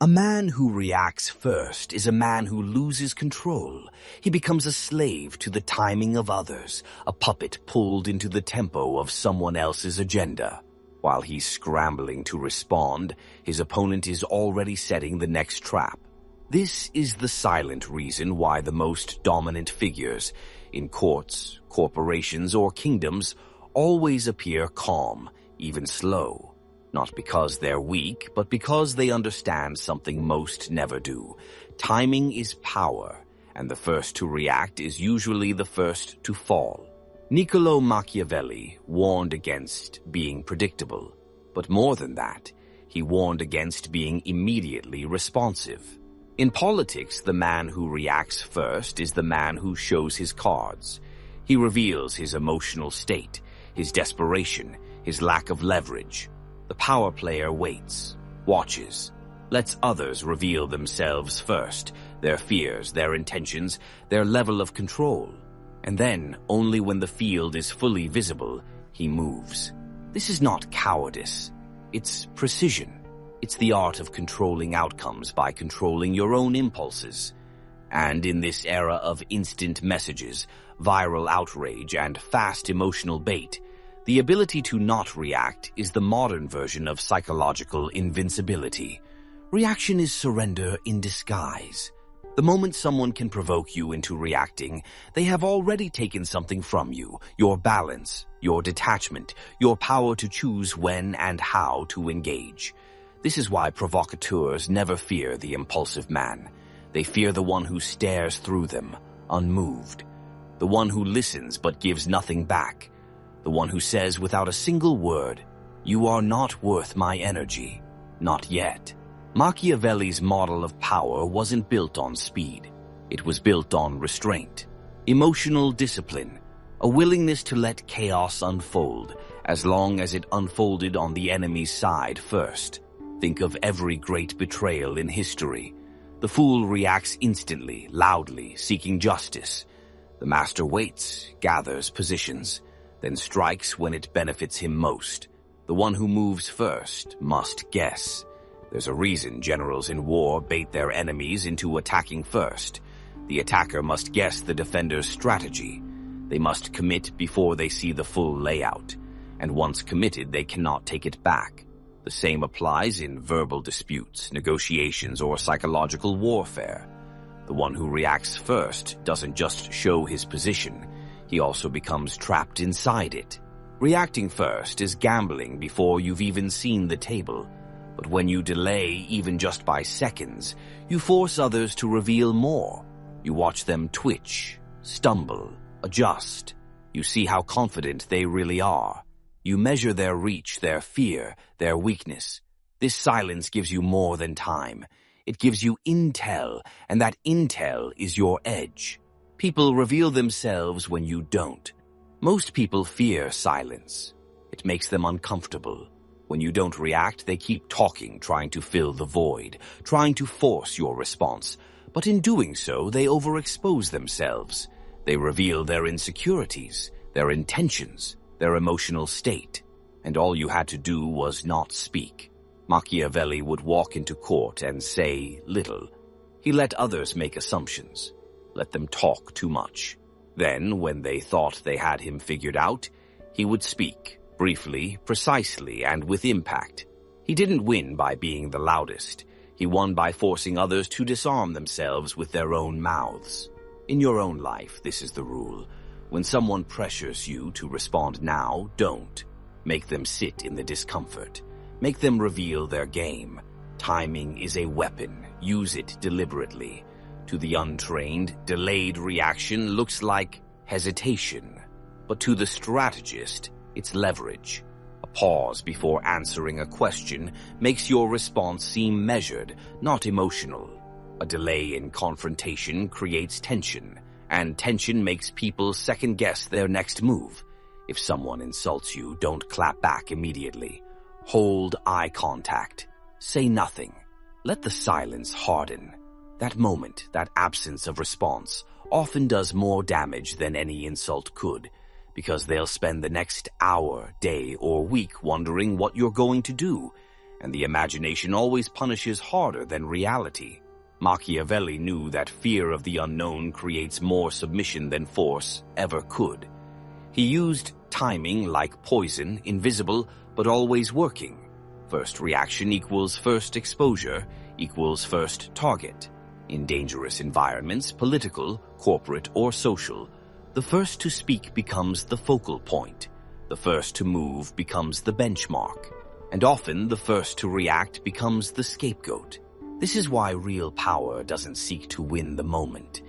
A man who reacts first is a man who loses control. He becomes a slave to the timing of others, a puppet pulled into the tempo of someone else's agenda. While he's scrambling to respond, his opponent is already setting the next trap. This is the silent reason why the most dominant figures in courts, corporations, or kingdoms always appear calm, even slow. Not because they're weak, but because they understand something most never do. Timing is power, and the first to react is usually the first to fall. Niccolò Machiavelli warned against being predictable, but more than that, he warned against being immediately responsive. In politics, the man who reacts first is the man who shows his cards. He reveals his emotional state, his desperation, his lack of leverage. The power player waits, watches, lets others reveal themselves first, their fears, their intentions, their level of control. And then, only when the field is fully visible, he moves. This is not cowardice. It's precision. It's the art of controlling outcomes by controlling your own impulses. And in this era of instant messages, viral outrage, and fast emotional bait, the ability to not react is the modern version of psychological invincibility. Reaction is surrender in disguise. The moment someone can provoke you into reacting, they have already taken something from you, your balance, your detachment, your power to choose when and how to engage. This is why provocateurs never fear the impulsive man. They fear the one who stares through them, unmoved. The one who listens but gives nothing back. The one who says without a single word, "You are not worth my energy." Not yet. Machiavelli's model of power wasn't built on speed. It was built on restraint, emotional discipline, a willingness to let chaos unfold, as long as it unfolded on the enemy's side first. Think of every great betrayal in history. The fool reacts instantly, loudly, seeking justice. The master waits, gathers positions, then strikes when it benefits him most. The one who moves first must guess. There's a reason generals in war bait their enemies into attacking first. The attacker must guess the defender's strategy. They must commit before they see the full layout. And once committed, they cannot take it back. The same applies in verbal disputes, negotiations, or psychological warfare. The one who reacts first doesn't just show his position. He also becomes trapped inside it. Reacting first is gambling before you've even seen the table. But when you delay even just by seconds, you force others to reveal more. You watch them twitch, stumble, adjust. You see how confident they really are. You measure their reach, their fear, their weakness. This silence gives you more than time. It gives you intel, and that intel is your edge. People reveal themselves when you don't. Most people fear silence. It makes them uncomfortable. When you don't react, they keep talking, trying to fill the void, trying to force your response. But in doing so, they overexpose themselves. They reveal their insecurities, their intentions, their emotional state. And all you had to do was not speak. Machiavelli would walk into court and say little. He let others make assumptions, let them talk too much. Then, when they thought they had him figured out, he would speak, briefly, precisely, and with impact. He didn't win by being the loudest. He won by forcing others to disarm themselves with their own mouths. In your own life, this is the rule. When someone pressures you to respond now, don't. Make them sit in the discomfort. Make them reveal their game. Timing is a weapon. Use it deliberately. To the untrained, delayed reaction looks like hesitation. But to the strategist, it's leverage. A pause before answering a question makes your response seem measured, not emotional. A delay in confrontation creates tension, and tension makes people second-guess their next move. If someone insults you, don't clap back immediately. Hold eye contact. Say nothing. Let the silence harden. That moment, that absence of response, often does more damage than any insult could, because they'll spend the next hour, day, or week wondering what you're going to do, and the imagination always punishes harder than reality. Machiavelli knew that fear of the unknown creates more submission than force ever could. He used timing like poison, invisible but always working. First reaction equals first exposure equals first target. In dangerous environments, political, corporate, or social, the first to speak becomes the focal point. The first to move becomes the benchmark. And often the first to react becomes the scapegoat. This is why real power doesn't seek to win the moment.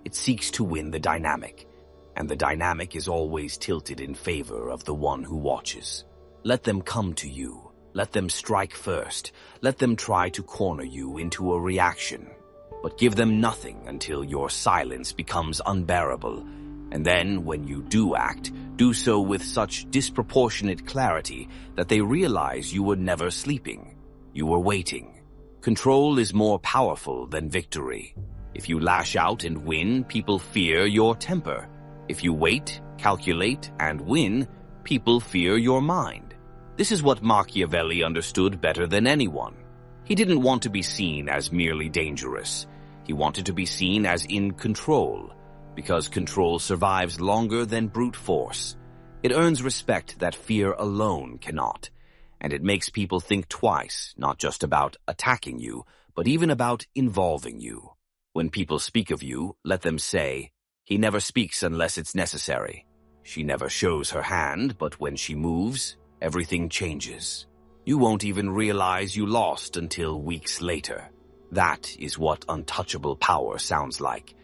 It seeks to win the dynamic. And the dynamic is always tilted in favor of the one who watches. Let them come to you. Let them strike first. Let them try to corner you into a reaction. But give them nothing until your silence becomes unbearable. And then, when you do act, do so with such disproportionate clarity that they realize you were never sleeping. You were waiting. Control is more powerful than victory. If you lash out and win, people fear your temper. If you wait, calculate, and win, people fear your mind. This is what Machiavelli understood better than anyone. He didn't want to be seen as merely dangerous. He wanted to be seen as in control, because control survives longer than brute force. It earns respect that fear alone cannot, and it makes people think twice, not just about attacking you, but even about involving you. When people speak of you, let them say, "He never speaks unless it's necessary. She never shows her hand, but when she moves, everything changes." You won't even realize you lost until weeks later. That is what untouchable power sounds like.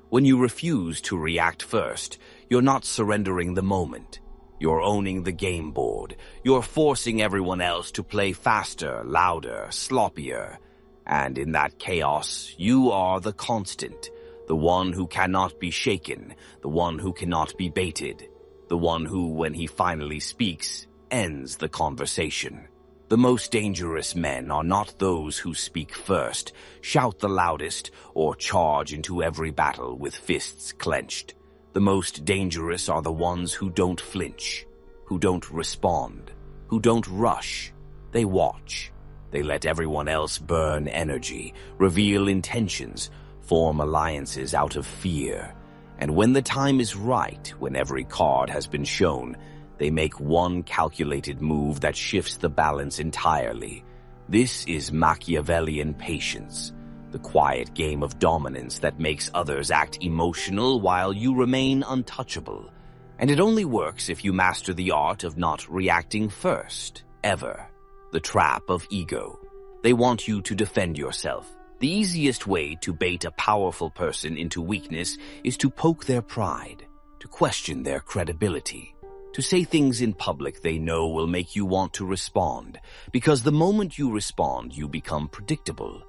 When you refuse to react first, you're not surrendering the moment. You're owning the game board. You're forcing everyone else to play faster, louder, sloppier. And in that chaos, you are the constant, the one who cannot be shaken, the one who cannot be baited, the one who, when he finally speaks, ends the conversation. The most dangerous men are not those who speak first, shout the loudest, or charge into every battle with fists clenched. The most dangerous are the ones who don't flinch, who don't respond, who don't rush. They watch. They let everyone else burn energy, reveal intentions, form alliances out of fear. And when the time is right, when every card has been shown, they make one calculated move that shifts the balance entirely. This is Machiavellian patience, the quiet game of dominance that makes others act emotional while you remain untouchable. And it only works if you master the art of not reacting first, ever. The trap of ego. They want you to defend yourself. The easiest way to bait a powerful person into weakness is to poke their pride, to question their credibility, to say things in public they know will make you want to respond, because the moment you respond, you become predictable.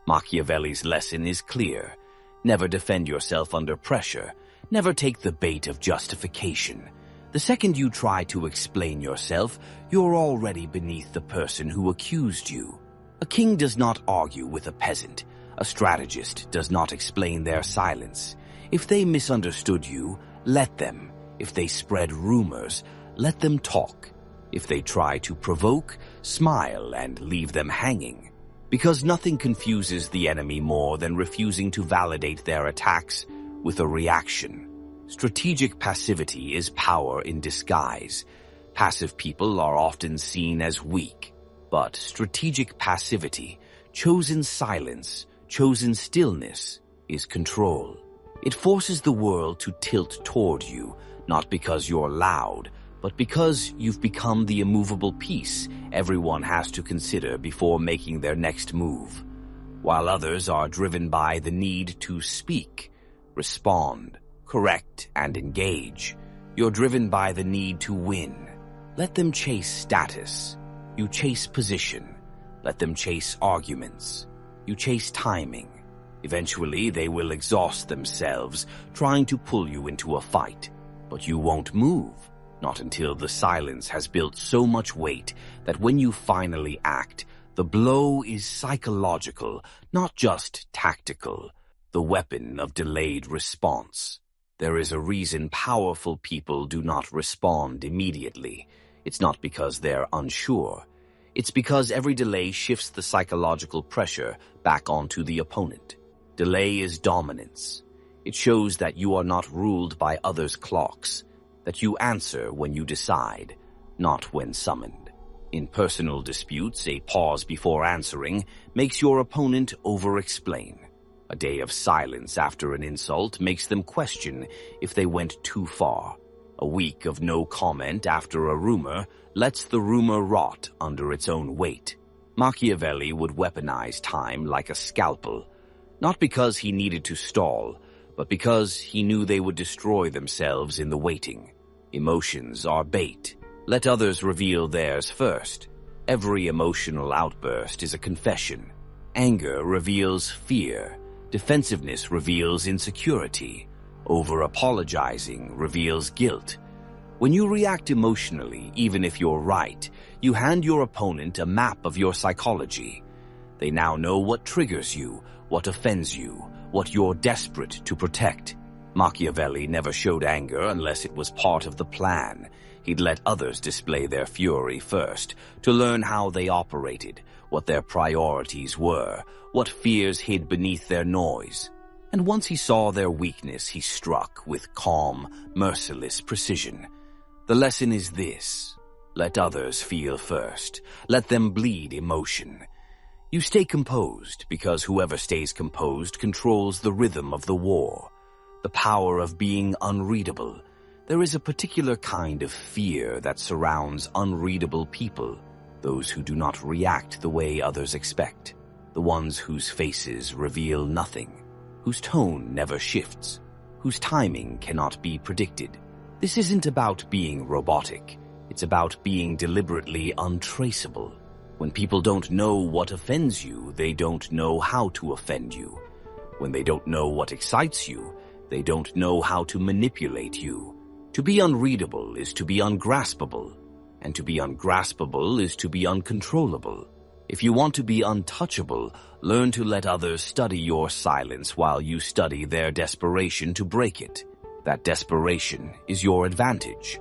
Machiavelli's lesson is clear. Never defend yourself under pressure. Never take the bait of justification. The second you try to explain yourself, you're already beneath the person who accused you. A king does not argue with a peasant. A strategist does not explain their silence. If they misunderstood you, let them. If they spread rumors, let them talk. If they try to provoke, smile and leave them hanging. Because nothing confuses the enemy more than refusing to validate their attacks with a reaction. Strategic passivity is power in disguise. Passive people are often seen as weak. But strategic passivity, chosen silence, chosen stillness, is control. It forces the world to tilt toward you, not because you're loud, but because you've become the immovable piece everyone has to consider before making their next move. While others are driven by the need to speak, respond, correct, and engage, you're driven by the need to win. Let them chase status. You chase position. Let them chase arguments. You chase timing. Eventually, they will exhaust themselves trying to pull you into a fight. But you won't move, not until the silence has built so much weight that when you finally act, the blow is psychological, not just tactical, the weapon of delayed response. There is a reason powerful people do not respond immediately. It's not because they're unsure. It's because every delay shifts the psychological pressure back onto the opponent. Delay is dominance. It shows that you are not ruled by others' clocks, that you answer when you decide, not when summoned. In personal disputes, a pause before answering makes your opponent over-explain. A day of silence after an insult makes them question if they went too far. A week of no comment after a rumor lets the rumor rot under its own weight. Machiavelli would weaponize time like a scalpel, not because he needed to stall, but because he knew they would destroy themselves in the waiting. Emotions are bait. Let others reveal theirs first. Every emotional outburst is a confession. Anger reveals fear. Defensiveness reveals insecurity. Over-apologizing reveals guilt. When you react emotionally, even if you're right, you hand your opponent a map of your psychology. They now know what triggers you, what offends you, what you're desperate to protect. Machiavelli never showed anger unless it was part of the plan. He'd let others display their fury first, to learn how they operated, what their priorities were, what fears hid beneath their noise. And once he saw their weakness, he struck with calm, merciless precision. The lesson is this: let others feel first. Let them bleed emotion. You stay composed, because whoever stays composed controls the rhythm of the war. The power of being unreadable. There is a particular kind of fear that surrounds unreadable people, those who do not react the way others expect, the ones whose faces reveal nothing, whose tone never shifts, whose timing cannot be predicted. This isn't about being robotic. It's about being deliberately untraceable. When people don't know what offends you, they don't know how to offend you. When they don't know what excites you, they don't know how to manipulate you. To be unreadable is to be ungraspable, and to be ungraspable is to be uncontrollable. If you want to be untouchable, learn to let others study your silence while you study their desperation to break it. That desperation is your advantage.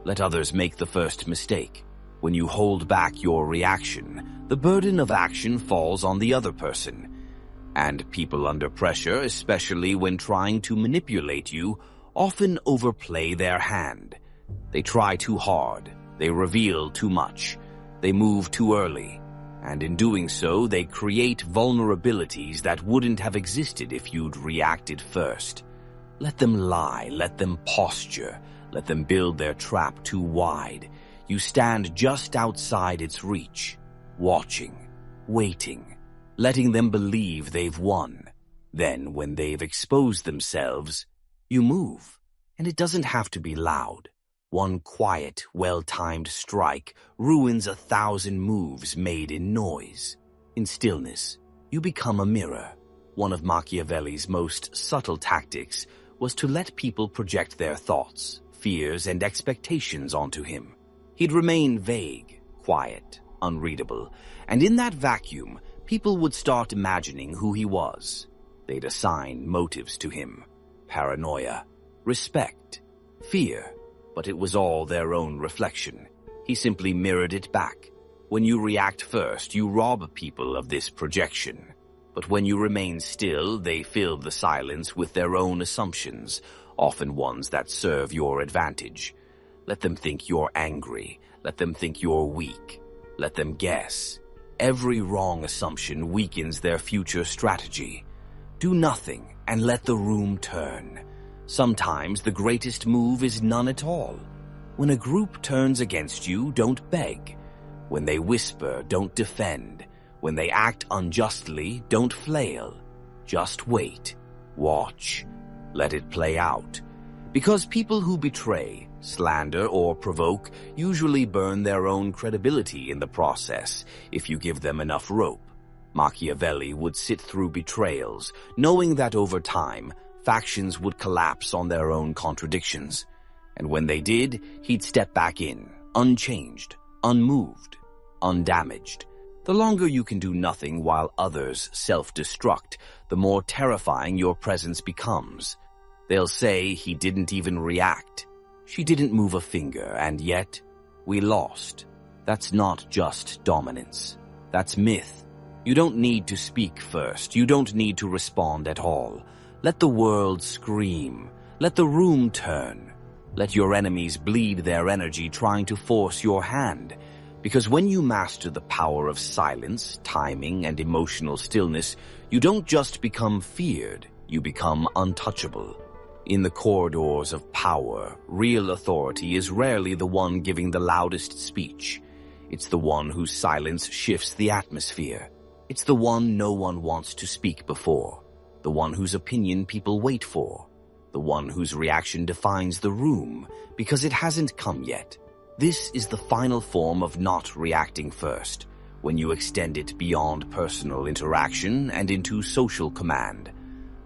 Let others make the first mistake. When you hold back your reaction, the burden of action falls on the other person. And people under pressure, especially when trying to manipulate you, often overplay their hand. They try too hard, they reveal too much, they move too early, and in doing so, they create vulnerabilities that wouldn't have existed if you'd reacted first. Let them lie, let them posture, let them build their trap too wide. You stand just outside its reach, watching, waiting, letting them believe they've won. Then, when they've exposed themselves, you move, and it doesn't have to be loud. One quiet, well-timed strike ruins 1,000 moves made in noise. In stillness, you become a mirror. One of Machiavelli's most subtle tactics was to let people project their thoughts, fears, and expectations onto him. He'd remain vague, quiet, unreadable, and in that vacuum, people would start imagining who he was. They'd assign motives to him. Paranoia, respect, fear, but it was all their own reflection. He simply mirrored it back. When you react first, you rob people of this projection. But when you remain still, they fill the silence with their own assumptions, often ones that serve your advantage. Let them think you're angry. Let them think you're weak. Let them guess. Every wrong assumption weakens their future strategy. Do nothing and let the room turn. Sometimes the greatest move is none at all. When a group turns against you, don't beg. When they whisper, don't defend. When they act unjustly, don't flail. Just wait. Watch. Let it play out. Because people who betray, slander, or provoke usually burn their own credibility in the process if you give them enough rope. Machiavelli would sit through betrayals, knowing that over time, factions would collapse on their own contradictions. And when they did, he'd step back in, unchanged, unmoved, undamaged. The longer you can do nothing while others self-destruct, the more terrifying your presence becomes. They'll say he didn't even react. She didn't move a finger, and yet we lost. That's not just dominance. That's myth. You don't need to speak first. You don't need to respond at all. Let the world scream. Let the room turn. Let your enemies bleed their energy trying to force your hand. Because when you master the power of silence, timing, and emotional stillness, you don't just become feared, you become untouchable. In the corridors of power, real authority is rarely the one giving the loudest speech. It's the one whose silence shifts the atmosphere. It's the one no one wants to speak before. The one whose opinion people wait for. The one whose reaction defines the room because it hasn't come yet. This is the final form of not reacting first, when you extend it beyond personal interaction and into social command.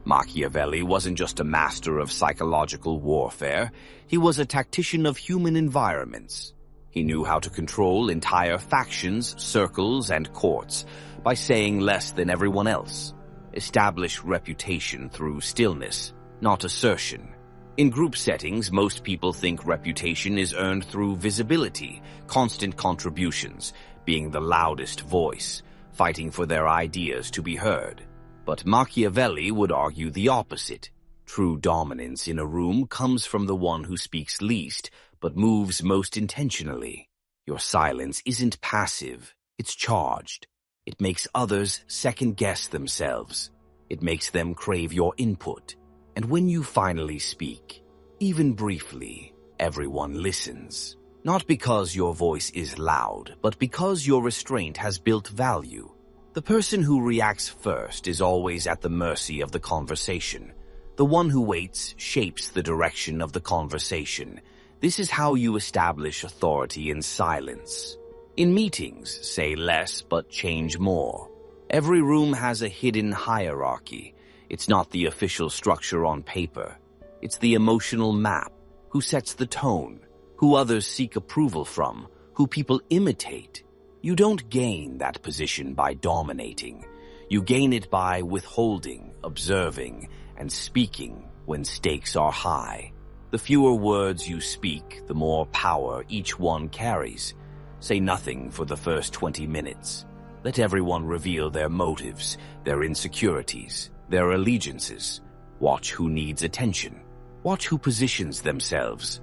Machiavelli wasn't just a master of psychological warfare, he was a tactician of human environments. He knew how to control entire factions, circles, and courts by saying less than everyone else. Establish reputation through stillness, not assertion. In group settings, most people think reputation is earned through visibility, constant contributions, being the loudest voice, fighting for their ideas to be heard. But Machiavelli would argue the opposite. True dominance in a room comes from the one who speaks least, but moves most intentionally. Your silence isn't passive, it's charged. It makes others second-guess themselves. It makes them crave your input. And when you finally speak, even briefly, everyone listens. Not because your voice is loud, but because your restraint has built value. The person who reacts first is always at the mercy of the conversation. The one who waits shapes the direction of the conversation. This is how you establish authority in silence. In meetings, say less but change more. Every room has a hidden hierarchy. It's not the official structure on paper. It's the emotional map. Who sets the tone? Who others seek approval from? Who people imitate? You don't gain that position by dominating. You gain it by withholding, observing, and speaking when stakes are high. The fewer words you speak, the more power each one carries. Say nothing for the first 20 minutes. Let everyone reveal their motives, their insecurities, their allegiances. Watch who needs attention. Watch who positions themselves.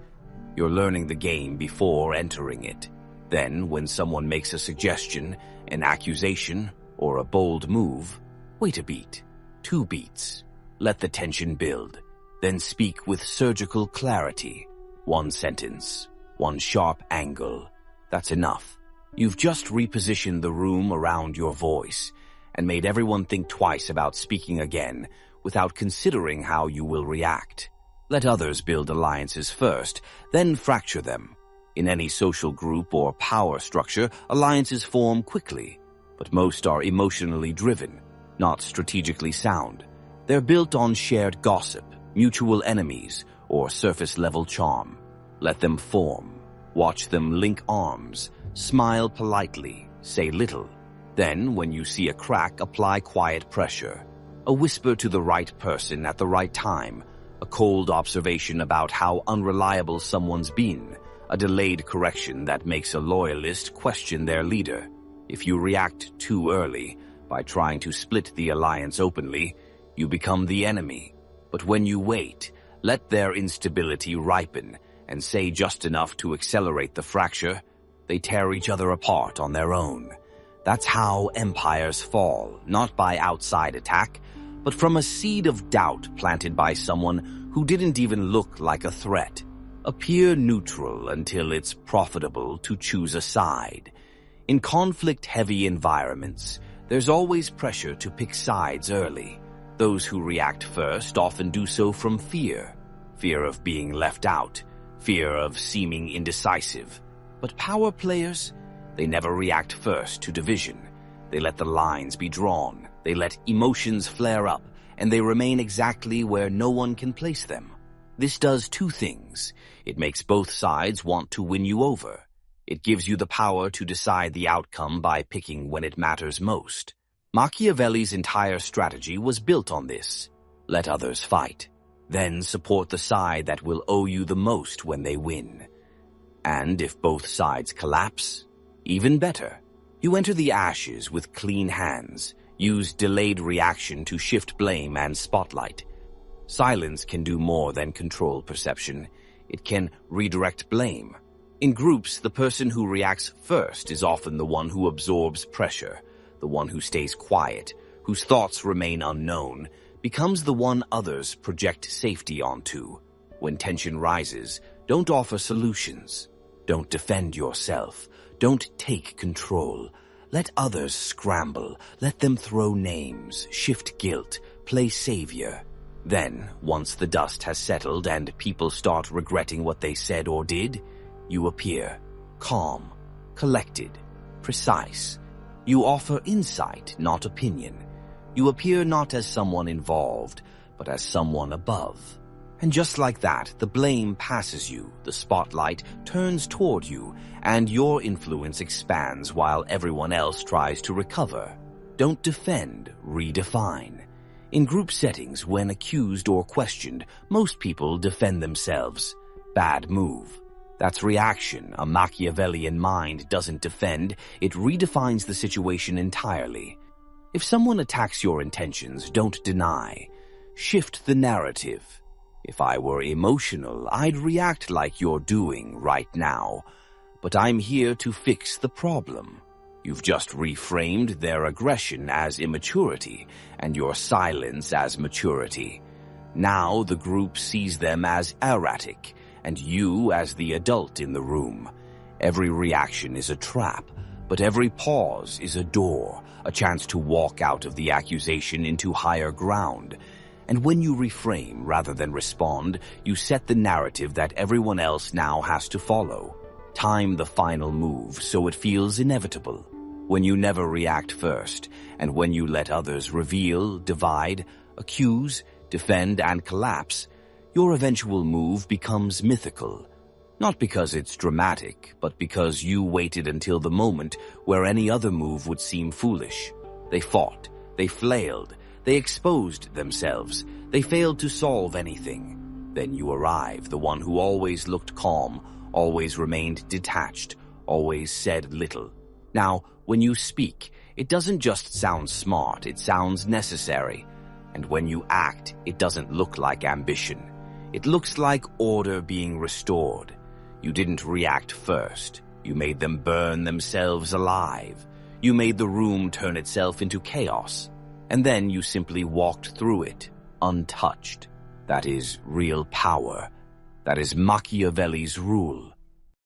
You're learning the game before entering it. Then, when someone makes a suggestion, an accusation, or a bold move, wait a beat, 2 beats. Let the tension build. Then speak with surgical clarity. 1 sentence, 1 sharp angle. That's enough. You've just repositioned the room around your voice and made everyone think twice about speaking again without considering how you will react. Let others build alliances first, then fracture them. In any social group or power structure, alliances form quickly, but most are emotionally driven, not strategically sound. They're built on shared gossip, mutual enemies, or surface-level charm. Let them form. Watch them link arms, smile politely, say little. Then, when you see a crack, apply quiet pressure. A whisper to the right person at the right time. A cold observation about how unreliable someone's been. A delayed correction that makes a loyalist question their leader. If you react too early, by trying to split the alliance openly, you become the enemy. But when you wait, let their instability ripen and say just enough to accelerate the fracture, they tear each other apart on their own. That's how empires fall, not by outside attack, but from a seed of doubt planted by someone who didn't even look like a threat. Appear neutral until it's profitable to choose a side. In conflict-heavy environments, there's always pressure to pick sides early. Those who react first often do so from fear. Fear of being left out. Fear of seeming indecisive. But power players, they never react first to division. They let the lines be drawn. They let emotions flare up, and they remain exactly where no one can place them. This does 2 things. It makes both sides want to win you over. It gives you the power to decide the outcome by picking when it matters most. Machiavelli's entire strategy was built on this. Let others fight. Then support the side that will owe you the most when they win. And if both sides collapse, Even better, you enter the ashes with clean hands. Use delayed reaction to shift blame and spotlight. Silence can do more than control perception. It can redirect blame. In groups, the person who reacts first is often the one who absorbs pressure, the one who stays quiet, whose thoughts remain unknown, becomes the one others project safety onto. When tension rises, don't offer solutions. Don't defend yourself. Don't take control. Let others scramble. Let them throw names, shift guilt, play savior. Then, once the dust has settled and people start regretting what they said or did, you appear calm, collected, precise. You offer insight, not opinion. You appear not as someone involved, but as someone above. And just like that, the blame passes you, the spotlight turns toward you, and your influence expands while everyone else tries to recover. Don't defend, redefine. In group settings, when accused or questioned, most people defend themselves. Bad move. That's reaction. A Machiavellian mind doesn't defend, it redefines the situation entirely. If someone attacks your intentions, don't deny. Shift the narrative. If I were emotional, I'd react like you're doing right now. But I'm here to fix the problem. You've just reframed their aggression as immaturity and your silence as maturity. Now the group sees them as erratic and you as the adult in the room. Every reaction is a trap, but every pause is a door, a chance to walk out of the accusation into higher ground. And when you reframe rather than respond, you set the narrative that everyone else now has to follow. Time the final move so it feels inevitable. When you never react first, and when you let others reveal, divide, accuse, defend, and collapse, your eventual move becomes mythical. Not because it's dramatic, but because you waited until the moment where any other move would seem foolish. They fought, they flailed, they exposed themselves, they failed to solve anything. Then you arrive, the one who always looked calm, always remained detached, always said little. Now, when you speak, it doesn't just sound smart, it sounds necessary. And when you act, it doesn't look like ambition. It looks like order being restored. You didn't react first. You made them burn themselves alive. You made the room turn itself into chaos. And then you simply walked through it, untouched. That is real power. That is Machiavelli's rule.